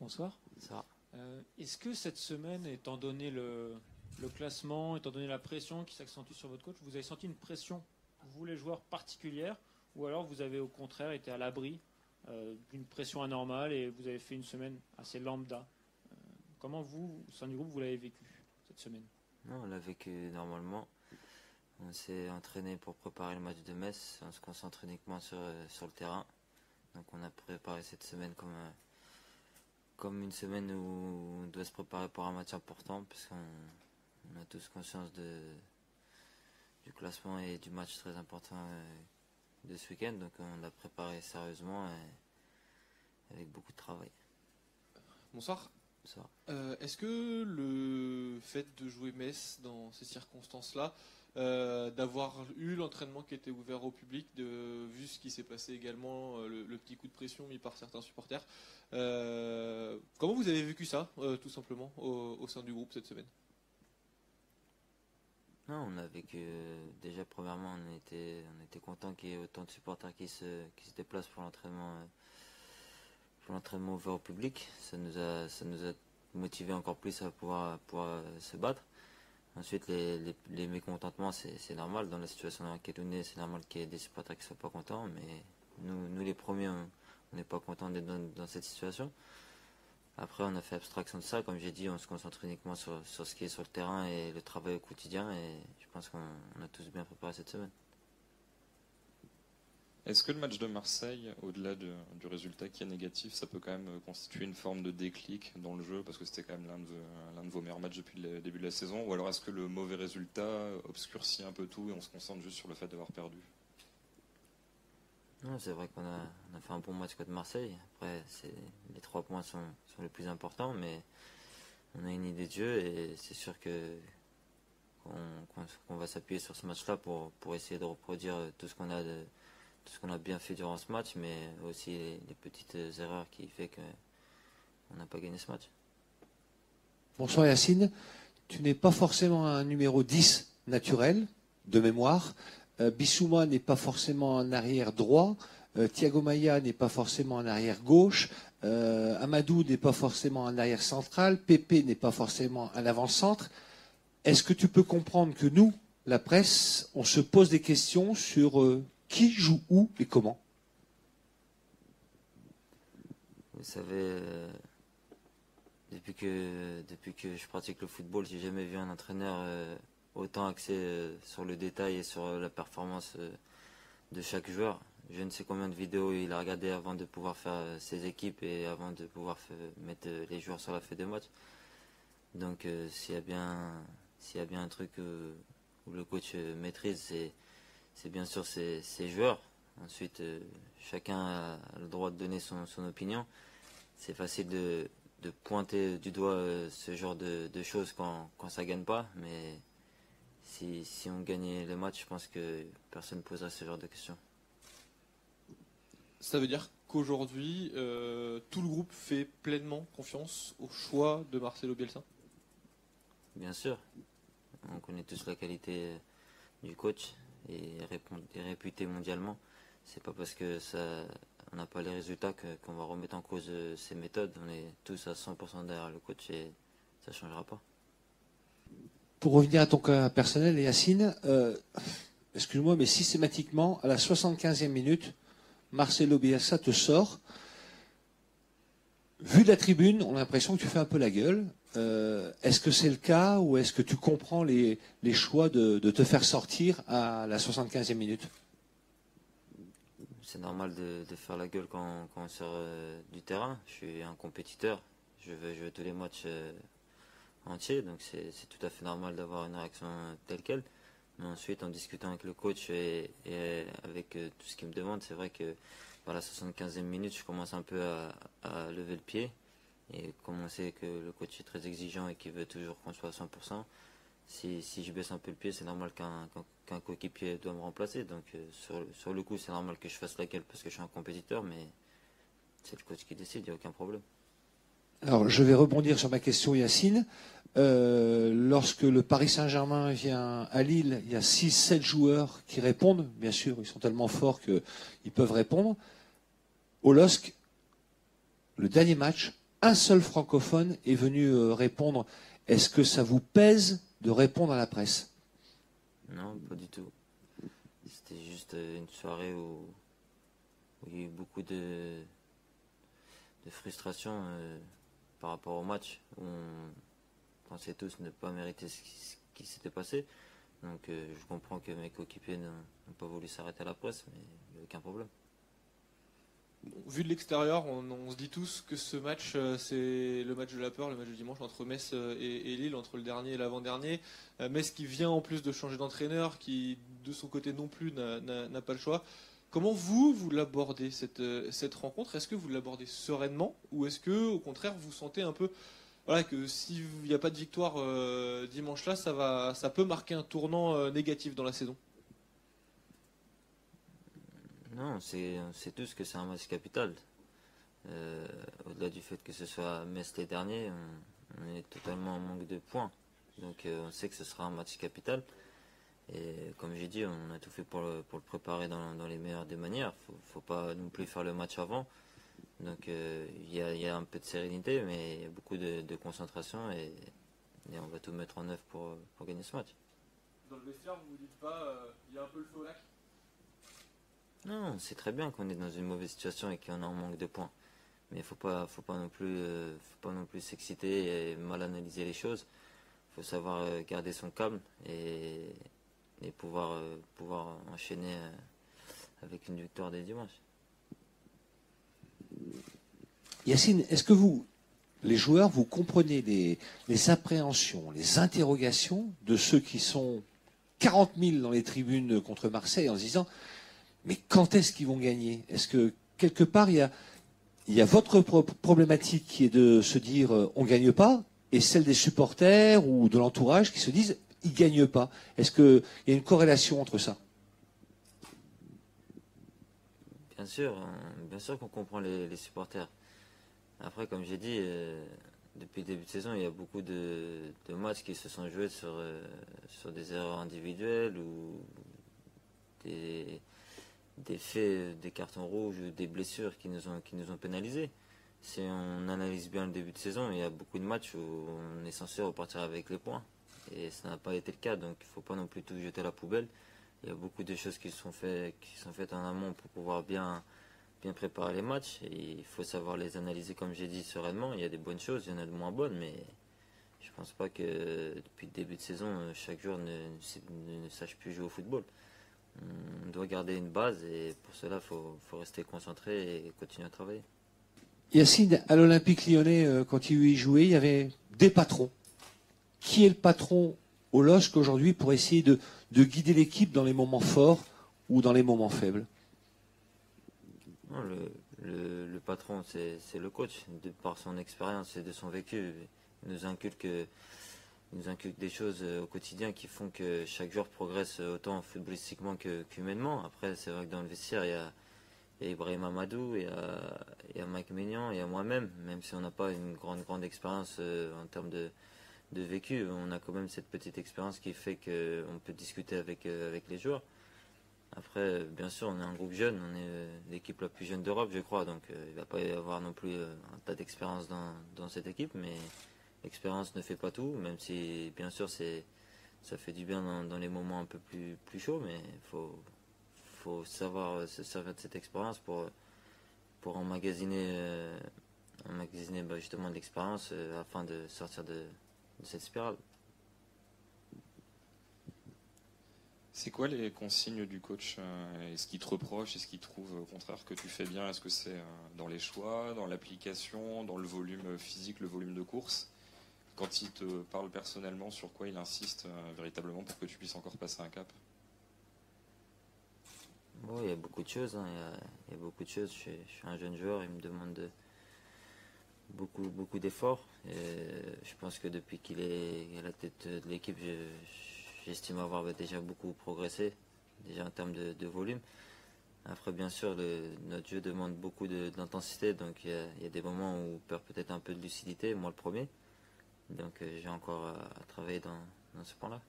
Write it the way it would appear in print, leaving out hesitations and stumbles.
Bonsoir. Ça. Est-ce que cette semaine, étant donné le classement, étant donné la pression qui s'accentue sur votre coach, vous avez senti une pression, vous les joueurs, particulière, ou alors vous avez au contraire été à l'abri d'une pression anormale et vous avez fait une semaine assez lambda? Comment vous, au sein du groupe, vous l'avez vécu cette semaine? Non, on l'a vécu normalement. On s'est entraîné pour préparer le match de Metz. On se concentre uniquement sur le terrain. Donc on a préparé cette semaine comme une semaine où on doit se préparer pour un match important, puisqu'on a tous conscience du classement et du match très important de ce week-end. Donc on l'a préparé sérieusement et avec beaucoup de travail. Bonsoir. Ça. Est-ce que le fait de jouer Metz dans ces circonstances-là, d'avoir eu l'entraînement qui était ouvert au public, vu ce qui s'est passé également, le petit coup de pression mis par certains supporters, comment vous avez vécu ça, tout simplement, au sein du groupe cette semaine? Non, on a vécu, déjà premièrement on était content qu'il y ait autant de supporters qui se déplacent pour l'entraînement ouvert au public. Ça nous a motivé encore plus à pouvoir se battre. Ensuite, les mécontentements, c'est normal. Dans la situation dans laquelle on est, c'est normal qu'il y ait des supporters qui ne soient pas contents. Mais nous les premiers, on n'est pas contents d'être dans cette situation. Après, on a fait abstraction de ça. Comme j'ai dit, on se concentre uniquement sur ce qui est sur le terrain et le travail au quotidien. Et je pense qu'on a tous bien préparé cette semaine. Est-ce que le match de Marseille, au-delà du résultat qui est négatif, ça peut quand même constituer une forme de déclic dans le jeu, parce que c'était quand même l'un de vos meilleurs matchs depuis le début de la saison, ou alors est-ce que le mauvais résultat obscurcit un peu tout et on se concentre juste sur le fait d'avoir perdu? Non, c'est vrai qu'on a fait un bon match contre Marseille. Après, les 3 points sont les plus importants, mais on a une idée de jeu et c'est sûr qu'on va s'appuyer sur ce match-là pour essayer de reproduire tout ce qu'on a bien fait durant ce match, mais aussi les petites erreurs qui fait qu'on n'a pas gagné ce match. Bonsoir Yacine, tu n'es pas forcément un numéro 10 naturel, de mémoire. Bissouma n'est pas forcément un arrière droit. Thiago Maia n'est pas forcément un arrière gauche. Amadou n'est pas forcément un arrière central. Pépé n'est pas forcément un avant-centre. Est-ce que tu peux comprendre que nous, la presse, on se pose des questions sur qui joue où et comment? Vous savez, depuis que je pratique le football, j'ai jamais vu un entraîneur autant axé sur le détail et sur la performance de chaque joueur. Je ne sais combien de vidéos il a regardé avant de pouvoir faire ses équipes et avant de pouvoir mettre les joueurs sur la feuille de match. Donc s'il y a bien un truc où le coach maîtrise, c'est bien sûr ses joueurs. Ensuite, chacun a le droit de donner son opinion. C'est facile de pointer du doigt ce genre de choses quand ça ne gagne pas, mais si on gagnait le match, je pense que personne ne poserait ce genre de questions. Ça veut dire qu'aujourd'hui, tout le groupe fait pleinement confiance au choix de Marcelo Bielsa? Bien sûr. On connaît tous la qualité du coach et réputé mondialement. C'est pas parce que on n'a pas les résultats qu'on va remettre en cause ses méthodes. On est tous à 100% derrière le coach et ça ne changera pas. Pour revenir à ton cas personnel, Yacine, excuse-moi, mais systématiquement, à la 75e minute, Marcelo Bielsa te sort. Vu de la tribune, on a l'impression que tu fais un peu la gueule. Est-ce que c'est le cas ou est-ce que tu comprends les choix de te faire sortir à la 75e minute? C'est normal de faire la gueule quand on sort du terrain. Je suis un compétiteur. Je veux jouer tous les matchs entiers. Donc c'est tout à fait normal d'avoir une réaction telle quelle. Mais ensuite, en discutant avec le coach et avec tout ce qu'il me demande, c'est vrai que par la 75e minute, je commence un peu à lever le pied. Et comme on sait que le coach est très exigeant et qu'il veut toujours qu'on soit à 100%, si je baisse un peu le pied, c'est normal qu'un coéquipier doit me remplacer. Donc sur le coup, c'est normal que je fasse la gueule parce que je suis un compétiteur, mais c'est le coach qui décide, il n'y a aucun problème. Alors, je vais rebondir sur ma question, Yacine. Lorsque le Paris Saint-Germain vient à Lille, il y a 6-7 joueurs qui répondent. Bien sûr, ils sont tellement forts qu'ils peuvent répondre. Au LOSC, le dernier match, un seul francophone est venu répondre. Est-ce que ça vous pèse de répondre à la presse? Non, pas du tout. C'était juste une soirée où il y a eu beaucoup de frustration par rapport au match, où on pensait tous ne pas mériter ce qui s'était passé. Donc je comprends que mes coéquipiers n'ont pas voulu s'arrêter à la presse, mais il n'y a aucun problème. Bon, vu de l'extérieur, on se dit tous que ce match, c'est le match de la peur, le match de dimanche entre Metz et Lille, entre le dernier et l'avant-dernier. Metz qui vient en plus de changer d'entraîneur, qui de son côté non plus n'a pas le choix. Comment vous l'abordez cette rencontre? Est-ce que vous l'abordez sereinement ou est-ce que au contraire vous sentez un peu que s'il n'y a pas de victoire dimanche là, ça peut marquer un tournant négatif dans la saison? Non, on sait tous que c'est un match capital. Au-delà du fait que ce soit Metz les derniers, on est totalement en manque de points. Donc on sait que ce sera un match capital. Et comme j'ai dit, on a tout fait pour le préparer dans les meilleures des manières. Faut pas non plus faire le match avant. Donc il y a un peu de sérénité, mais il y a beaucoup de concentration et on va tout mettre en œuvre pour gagner ce match. Dans le vestiaire, vous vous dites pas, il y a un peu le feu au lac? Non, c'est très bien qu'on est dans une mauvaise situation et qu'on est en manque de points. Mais il faut pas non plus s'exciter et mal analyser les choses. Il faut savoir garder son calme et pouvoir enchaîner avec une victoire dès dimanche. Yacine, est-ce que vous, les joueurs, vous comprenez les appréhensions, les interrogations de ceux qui sont 40 000 dans les tribunes contre Marseille en se disant mais quand est-ce qu'ils vont gagner? Est-ce que quelque part il y a votre problématique qui est de se dire on gagne pas, et celle des supporters ou de l'entourage qui se disent ils gagnent pas? Est-ce qu'il y a une corrélation entre ça? Bien sûr qu'on comprend les supporters. Après, comme j'ai dit, depuis le début de saison, il y a beaucoup de matchs qui se sont joués sur des erreurs individuelles ou des faits, des cartons rouges ou des blessures qui nous ont pénalisés. Si on analyse bien le début de saison, il y a beaucoup de matchs où on est censé repartir avec les points. Et ça n'a pas été le cas, donc il ne faut pas non plus tout jeter à la poubelle. Il y a beaucoup de choses qui sont faites en amont pour pouvoir bien préparer les matchs. Et il faut savoir les analyser, comme j'ai dit, sereinement. Il y a des bonnes choses, il y en a de moins bonnes, mais je ne pense pas que depuis le début de saison, chaque joueur ne sache plus jouer au football. On doit garder une base et pour cela, il faut rester concentré et continuer à travailler. Yacine, à l'Olympique Lyonnais, quand il y jouait, il y avait des patrons. Qui est le patron au LOSC aujourd'hui pour essayer de guider l'équipe dans les moments forts ou dans les moments faibles? Non, le patron, c'est le coach, de par son expérience et de son vécu. Il nous inculque des choses au quotidien qui font que chaque joueur progresse autant footballistiquement qu'humainement. Après, c'est vrai que dans le vestiaire, il y a Ibrahim Amadou, il y a Mike Maignan, il y a moi-même. Même si on n'a pas une grande expérience en termes de vécu, on a quand même cette petite expérience qui fait qu'on peut discuter avec les joueurs. Après, bien sûr, on est un groupe jeune, on est l'équipe la plus jeune d'Europe, je crois. Donc, il ne va pas y avoir non plus un tas d'expérience dans cette équipe, mais l'expérience ne fait pas tout, même si, bien sûr, ça fait du bien dans les moments un peu plus chauds, mais il faut savoir se servir de cette expérience pour emmagasiner justement de l'expérience afin de sortir de cette spirale. C'est quoi les consignes du coach? Est-ce qu'il te reproche? Est-ce qu'il trouve au contraire que tu fais bien? Est-ce que c'est dans les choix, dans l'application, dans le volume physique, le volume de course? Quand il te parle personnellement, sur quoi il insiste véritablement pour que tu puisses encore passer un cap? Bon, il y a beaucoup de choses. Il y a beaucoup de choses. Je suis un jeune joueur, il me demande beaucoup d'efforts. Je pense que depuis qu'il est à la tête de l'équipe, j'estime avoir déjà beaucoup progressé, déjà en termes de volume. Après, bien sûr, notre jeu demande beaucoup d'intensité, donc il y a des moments où on perd peut-être un peu de lucidité, moi le premier. Donc j'ai encore à travailler dans ce point-là.